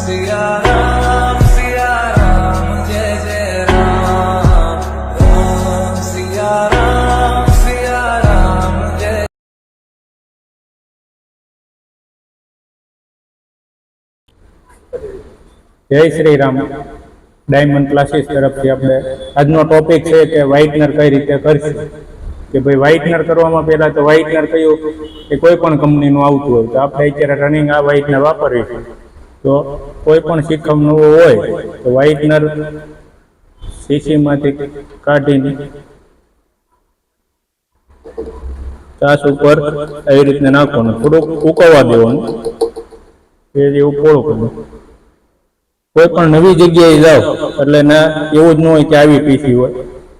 सिया राम जय जय राम राम सिया राम जय। जय श्री राम। ડાયમંડ ક્લાસીસ તરફથી આપણે આજનો ટોપિક છે કે વ્હાઇટનર કઈ રીતે કરશું. કે ભાઈ વ્હાઇટનર કરવામાં પહેલા તો વ્હાઇટનર કયું કે કોઈ પણ કંપનીનું આવતું હોય તો આપણે અત્યારે રનિંગ આ વ્હાઇટનર વાપરવીશું. તો કોઈ પણ શીખવવાનું હોય તો વ્હાઇટનર શીશીમાંથી કાઢીને ચાસ ઉપર આવી રીતે નાખવાનું, થોડુંક ઉકળવા દેવાનું, એ જેવું પોળું કરવું. કોઈ પણ નવી જગ્યાએ જાઓ એટલે ના એવું જ ન હોય કે આવી પીસી હોય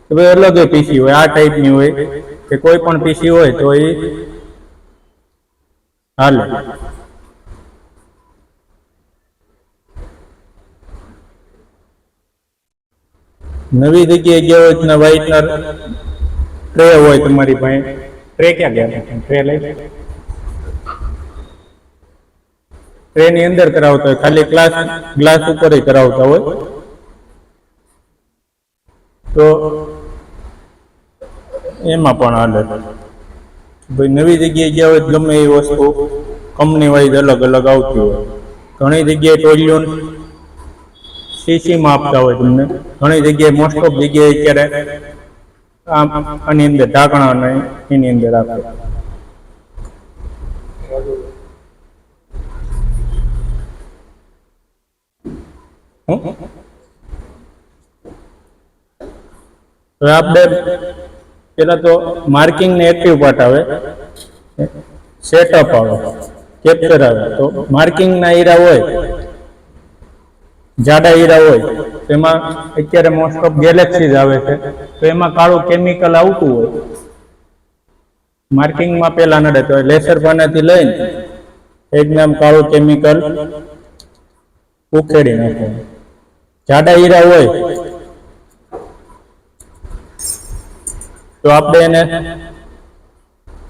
તો ભાઈ અલગ પીસી હોય, આ ટાઈપની હોય કે કોઈ પણ પીસી હોય તો એ હાલે. નવી જગ્યાએ ગયા હોય તો વ્હાઇટનર ટ્રે હોય તમારી પાસે. ટ્રે ક્યાં ગયા? ટ્રે લઈ ટ્રેની અંદર કરાવતા હોય, ખાલી ગ્લાસ ઉપર કરાવતા હોય તો એમાં પણ હાલે. ભાઈ નવી જગ્યાએ ગયા હોય ગમે એ વસ્તુ કંપની વાઇઝ અલગ અલગ આવતી હોય. ઘણી જગ્યાએ ટોલિયોન સીસીમાં આપતા હોય તમને, ઘણી જગ્યાએ મોસ્ટ ઓફ જગ્યાએ અત્યારે આની અંદર ઢાંકણા એની અંદર આપે. હવે આપણે પેલા તો માર્કિંગ ને એક્ટિવ પાર્ટ આવે, સેટઅપ આવે, કેપ્ચર આવે. તો માર્કિંગ ના હીરા હોય, જાડા હીરા હોય એમાં અત્યારે મોસ્ટ ઓફ ગેલેક્સીઝ આવે છે તો એમાં કાળું કેમિકલ આવતું હોય. માર્કિંગમાં પેલા નડે તો લેસર પાનાથી લઈને એકદમ કાળું કેમિકલ ઉખેડી નાખે. જાડા હીરા હોય તો આપણે એને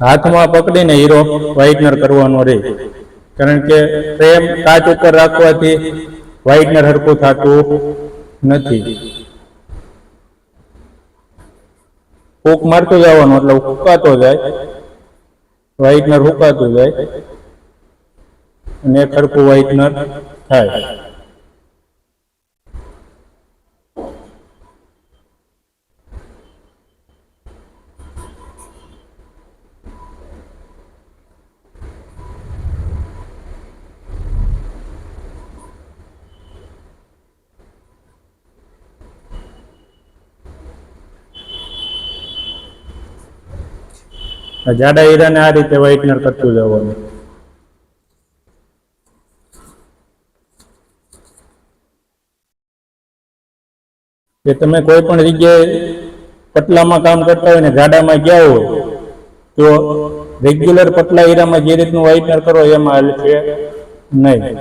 હાથમાં પકડીને હીરો વ્હાઇટનર કરવાનો રહે, કારણ કે ફ્રેમ કાચ ઉપર રાખવાથી વ્હાઇટનર હરખું થતું નથી. ફૂંક મારતું જવાનું એટલે હુકાતો જાય, વ્હાઇટનર હુકાતું જાય અને એક હરખું વ્હાઇટનર થાય. જાડા હીરાને આ રીતે વ્હાઇટનર કરતું જવાનું. કે તમે કોઈ પણ જગ્યાએ પટલામાં કામ કરતા હોય ને જાડામાં ગયા હોય તો રેગ્યુલર પટલા હીરામાં જે રીતનું વ્હાઇટનર કરો એમાં હાલશે નહીં.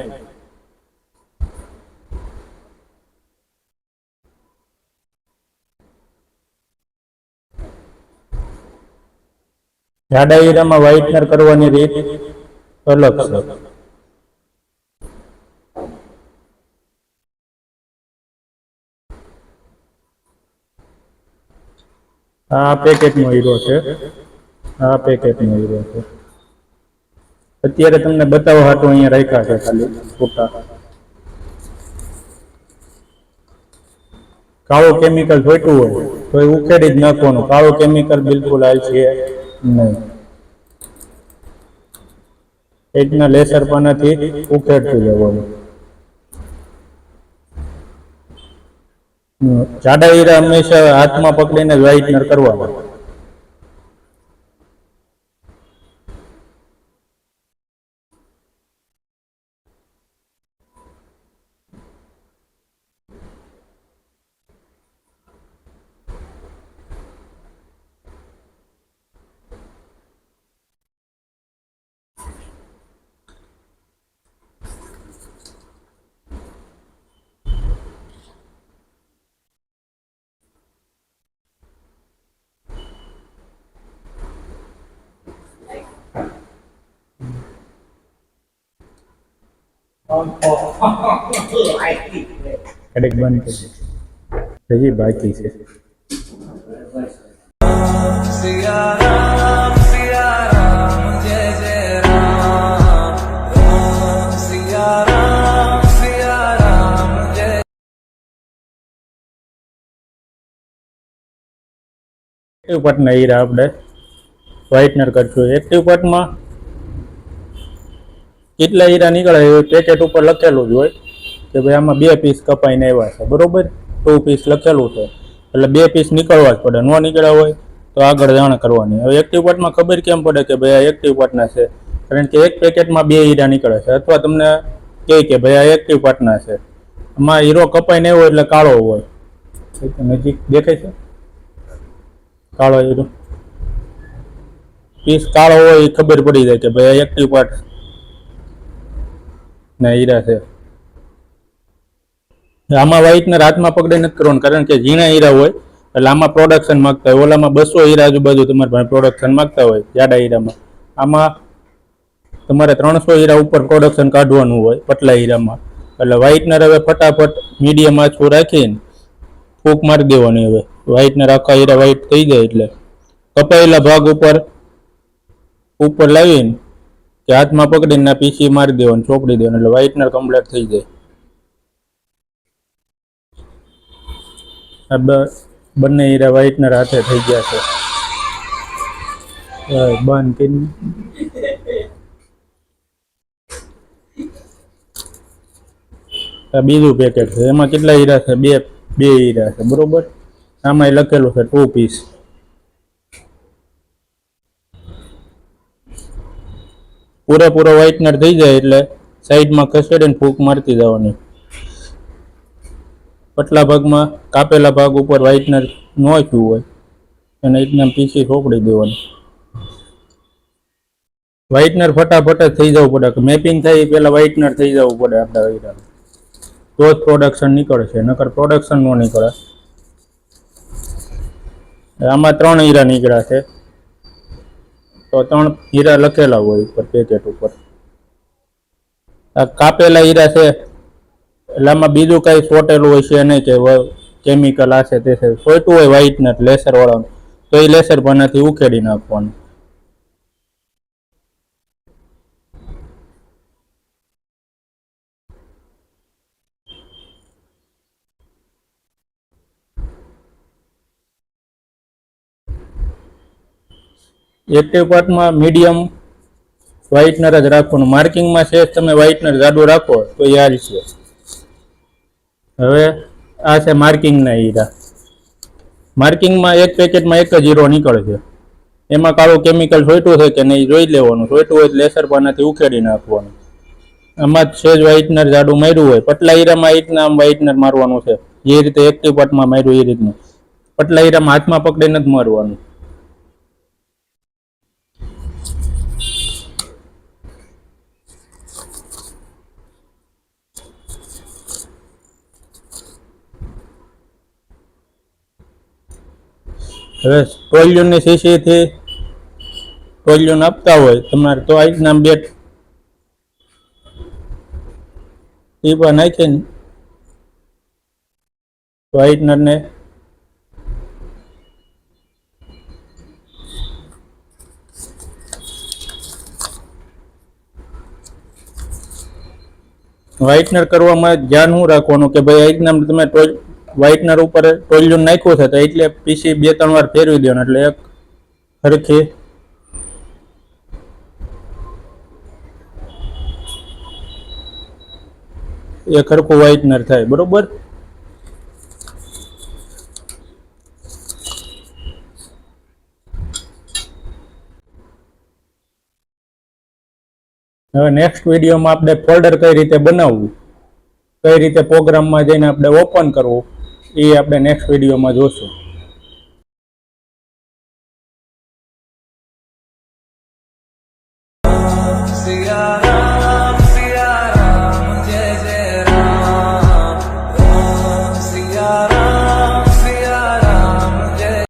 જાડા હીરામાં વ્હાઇટનર કરવાની રીત અલગ છે. આ પેકેટનો હીરો છે, આ પેકેટનો હીરો છે. અત્યારે તમને બતાવવા હાટું અહીંયા રાખ્યા છે ખાલી ફોટા. કાળું કેમિકલ જોઈતું હોય તો એ ઉખેડી જ નાખવાનું. કાળું કેમિકલ બિલકુલ હાલશે નહીં. એકના લેસર પાનાથી ઉખેડતું જવાનું. જાડા હીરા હંમેશા હાથમાં પકડીને વ્હાઇટનર કરવાનું. કડક બંધ કરી દે. હજી બાકી છે. सिया राम जय जय राम राम सिया राम जय એક્ટિવ પાર્ટના હીરા આપણે વ્હાઇટનર કરશું. એક્ટિવ પાર્ટમાં કેટલા હીરા નીકળે એ પેકેટ ઉપર લખેલું જ હોય કે ભાઈ આમાં 2 પીસ કપાઈને આવ્યા છે, બરોબર. 2 પીસ લખેલું છે એટલે 2 પીસ નીકળવા જ પડે. ન નીકળ્યા હોય તો આગળ જાણ કરવાની. હવે એક્ટિવ પાર્ટમાં ખબર કેમ પડે કે ભાઈ આ એક્ટિવ પાર્ટના છે? કારણ કે એક પેકેટમાં 2 હીરા નીકળે છે, અથવા તમને કહે કે ભાઈ આ એક્ટિવ પાર્ટના છે. આમાં હીરો કપાઈને આવ્યો એટલે કાળો હોય. નજીક દેખાય છે કાળો હીરો, પીસ કાળો હોય એ ખબર પડી જાય કે ભાઈ આ એક્ટિવ પાર્ટ ના હીરા છે. આમાં વ્હાઇટનર હાથમાં પકડી નથી કરવાનું, કારણ કે ઝીણા હીરા હોય એટલે આમાં પ્રોડક્શન માંગતા હોય. ઓલામાં 200 હીરા આજુબાજુ તમારે પાસે પ્રોડક્શન માંગતા હોય જાડા હીરામાં. આમાં તમારે 300 હીરા ઉપર પ્રોડક્શન કાઢવાનું હોય પતલા હીરામાં. એટલે વ્હાઇટનર હવે ફટાફટ મીડિયમ આછું રાખીને ફૂંક મારી દેવાની. હવે વ્હાઇટનર આખા હીરા વ્હાઇટ થઈ જાય એટલે કપાયેલા ભાગ ઉપર લાવીને કે હાથમાં પકડીને પીસી મારી દેવાનું, ચોપડી દેવાનું એટલે વ્હાઇટનર કમ્પ્લીટ થઈ જાય. આ બંને હીરા વ્હાઇટનર હાથે થઈ ગયા છે. બંધ કરીને આ બીજું પેકેટ છે. એમાં કેટલા હીરા છે? બે હીરા છે, બરોબર. આમાં લખેલું છે 2 પીસ. પૂરેપૂરો વ્હાઇટનર થઈ જાય એટલે સાઈડમાં ખસેડીને ફૂંક મારતી જવાની. પતલા ભાગમાં કાપેલા ભાગ ઉપર વ્હાઇટનર નોખ્યું હોય અને એકદમ પીસી ચોપડી દેવાની. વ્હાઇટનર ફટાફટ જ થઈ જવું પડે. મેપિંગ થાય એ પહેલાં વ્હાઇટનર થઈ જવું પડે આપણા હીરા, તો જ પ્રોડક્શન નીકળશે, નકર પ્રોડક્શન ન નીકળે. આમાં 3 હીરા નીકળ્યા છે તો 3 હીરા લખેલા હોય ઉપર પેકેટ ઉપર. આ કાપેલા હીરા છે એટલે આમાં બીજું કાંઈ સોટેલું હોય છે નહીં કે કેમિકલ આ છે તે છે. સોટું હોય વ્હાઇટનર લેસર વાળાનું તો એ લેસર પાનાથી ઉખેડી નાખવાનું. એક્ટિવ પાર્ટમાં મીડિયમ વ્હાઇટનર જ રાખવાનું. માર્કિંગમાં છે તમે વ્હાઇટનર જાડું રાખો તો યાર છે. હવે આ છે માર્કિંગના હીરા. માર્કિંગમાં એક પેકેટમાં એક જ હીરો નીકળે છે. એમાં કાળું કેમિકલ સોટ્યું છે કે નહીં જોઈ લેવાનું. સોટ્યું હોય લેસર પાનાથી ઉખેડી નાખવાનું. આમાં જ સેજ વ્હાઇટનર જાડું માર્યું હોય. પતલા હીરામાં એ રીતના આમ વ્હાઇટનર મારવાનું છે, જે રીતે એક્ટિવ પાર્ટમાં માર્યું એ રીતનું. પતલા હીરામાં હાથમાં પકડીને જ મારવાનું. હવે ટોલ્યુનની શીશીથી ટોલ્યુન આપતા હોય તમારે તો આ રીતના 2 ટીપા નાખીને વ્હાઇટનરને વ્હાઇટનર કરવામાં ધ્યાન શું રાખવાનું કે ભાઈ આ રીતના તમે વ્હાઇટનર ઉપર ટોલ્યુન નાખ્યું છે તો એટલે પીસી 2-3 વાર ફેરવી દેવાનું એટલે એક સરખી સરખું વ્હાઇટનર થાય, બરોબર. હવે નેક્સ્ટ વિડીયોમાં આપણે ફોલ્ડર કઈ રીતે બનાવવું, કઈ રીતે પ્રોગ્રામમાં જઈને આપણે ઓપન કરવું એ આપણે નેક્સ્ટ વિડીયોમાં જોશું.